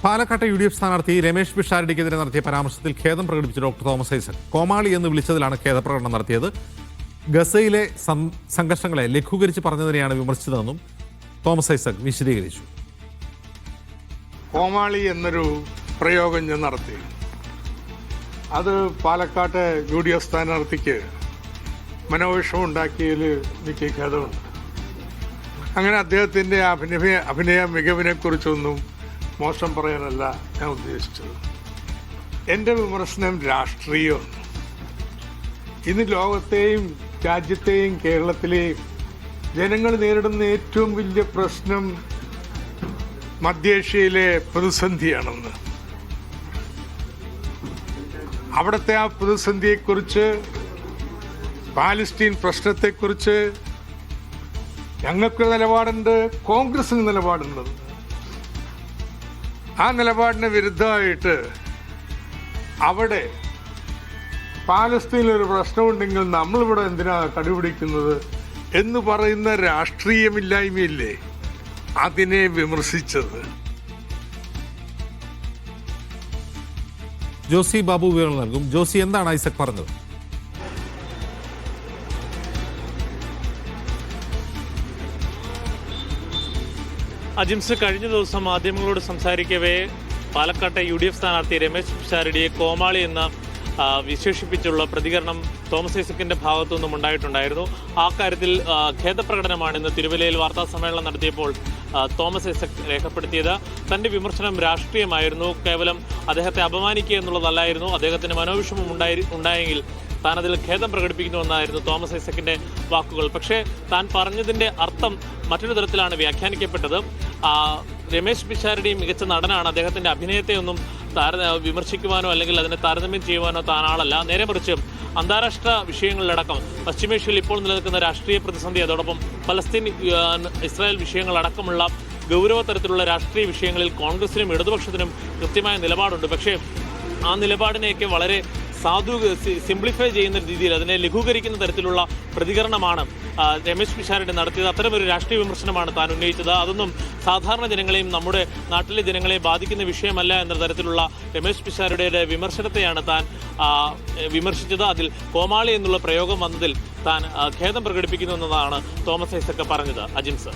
പാലക്കാട്ടെ UDF സ്ഥാനാർത്ഥി രമേശ് പിഷാരടിക്കെതിരെ നടത്തിയ പരാമർശത്തിൽ ഖേദം പ്രകടിപ്പിച്ച ഡോക്ടർ തോമസ് ഐസക് കോമാളി എന്ന് വിളിച്ചതിലാണ് ഖേദപ്രകടനം നടത്തിയത്. ഗസയിലെ സംഘർഷങ്ങളെ ലഘൂകരിച്ച് പറഞ്ഞതിനെയാണ് വിമർശിച്ചതെന്നും തോമസ് ഐസക് വിശദീകരിച്ചു. കോമാളി എന്നൊരു പ്രയോഗം ഞാൻ നടത്തി. അത് പാലക്കാട്ടെ UDF സ്ഥാനാർത്ഥിക്ക് മനോവിഷമം ഉണ്ടാക്കിയതിൽ എനിക്ക് ഖേദമുണ്ട്. അങ്ങനെ അദ്ദേഹത്തിൻ്റെ അഭിനയ മികവിനെ കുറിച്ചൊന്നും മോശം പറയാനല്ല ഞാൻ ഉദ്ദേശിച്ചത്. എൻ്റെ വിമർശനം രാഷ്ട്രീയമാണ്. ഇന്ന് ലോകത്തെയും രാജ്യത്തെയും കേരളത്തിലെയും ജനങ്ങൾ നേരിടുന്ന ഏറ്റവും വലിയ പ്രശ്നം മധ്യേഷ്യയിലെ പ്രതിസന്ധിയാണെന്ന്. അവിടുത്തെ ആ പ്രതിസന്ധിയെക്കുറിച്ച്, പാലസ്തീൻ പ്രശ്നത്തെക്കുറിച്ച് ഞങ്ങൾക്ക് നിലപാടുണ്ട്, കോൺഗ്രസിന് നിലപാടുണ്ട്. ആ നിലപാടിന് വിരുദ്ധമായിട്ട് അവിടെ പാലസ്തീനിലൊരു പ്രശ്നമുണ്ടെങ്കിൽ നമ്മളിവിടെ എന്തിനാ കടുപിടിക്കുന്നത് എന്ന് പറയുന്ന രാഷ്ട്രീയമില്ലായ്മയില്ലേ അതിനെ വിമർശിച്ചത്. ജോസി ബാബു വിവരണം നൽകും. ജോസി, എന്താണ് ഐസക് പറഞ്ഞത്? അജിംസ്, കഴിഞ്ഞ ദിവസം മാധ്യമങ്ങളോട് സംസാരിക്കവേ പാലക്കാട്ടെ UDF സ്ഥാനാർത്ഥി രമേശ് പിഷാരടിയെ കോമാളി എന്ന വിശേഷിപ്പിച്ചുള്ള പ്രതികരണം തോമസ് ഐസക്കിന്റെ ഭാഗത്തുനിന്നും ഉണ്ടായിട്ടുണ്ടായിരുന്നു. ആ കാര്യത്തിൽ ഖേദപ്രകടനമാണ് ഇന്ന് തിരുവല്ലയിൽ വാർത്താ സമ്മേളനം നടത്തിയപ്പോൾ തോമസ് ഐസക് രേഖപ്പെടുത്തിയത്. തന്റെ വിമർശനം രാഷ്ട്രീയമായിരുന്നു, കേവലം അദ്ദേഹത്തെ അപമാനിക്കുക എന്നുള്ളതല്ലായിരുന്നു. അദ്ദേഹത്തിന് മനോവിഷമം ഉണ്ടായെങ്കിൽ താൻ അതിൽ ഖേദം പ്രകടിപ്പിക്കുന്നുവെന്നായിരുന്നു തോമസ് ഐസക്കിന്റെ വാക്കുകൾ. പക്ഷേ താൻ പറഞ്ഞതിന്റെ അർത്ഥം മറ്റൊരു തരത്തിലാണ് വ്യാഖ്യാനിക്കപ്പെട്ടത്. രമേശ് പിഷാരടി മികച്ച നടനാണ്, അദ്ദേഹത്തിന്റെ അഭിനയത്തെ ഒന്നും വിമർശിക്കുവാനോ അല്ലെങ്കിൽ അതിനെ താരതമ്യം ചെയ്യുവാനോ താൻ ആളല്ല. നേരെ മറിച്ച് അന്താരാഷ്ട്ര വിഷയങ്ങളിലടക്കം പശ്ചിമേഷ്യയിൽ ഇപ്പോൾ നിലനിൽക്കുന്ന രാഷ്ട്രീയ പ്രതിസന്ധി, അതോടൊപ്പം പലസ്തീൻ ഇസ്രായേൽ വിഷയങ്ങളടക്കമുള്ള ഗൗരവതരത്തിലുള്ള രാഷ്ട്രീയ വിഷയങ്ങളിൽ കോൺഗ്രസിനും ഇടതുപക്ഷത്തിനും കൃത്യമായ നിലപാടുണ്ട്. പക്ഷേ ആ നിലപാടിനെയൊക്കെ വളരെ സിംപ്ലിഫൈ ചെയ്യുന്ന രീതിയിൽ, അതിനെ ലഘൂകരിക്കുന്ന തരത്തിലുള്ള പ്രതികരണമാണ് രമേശ് പിഷാരടി നടത്തിയത്. അത്തരമൊരു രാഷ്ട്രീയ വിമർശനമാണ് താൻ ഉന്നയിച്ചത്. അതൊന്നും സാധാരണ ജനങ്ങളെയും നമ്മുടെ നാട്ടിലെ ജനങ്ങളെയും ബാധിക്കുന്ന വിഷയമല്ല എന്ന തരത്തിലുള്ള രമേശ് പിഷാരടിയുടെ വിമർശനത്തെയാണ് താൻ വിമർശിച്ചത്. അതിൽ കോമാളി എന്നുള്ള പ്രയോഗം വന്നതിൽ താൻ ഖേദം പ്രകടിപ്പിക്കുന്നു എന്നതാണ് തോമസ് ഐസക് പറഞ്ഞത്. അജിംസ്.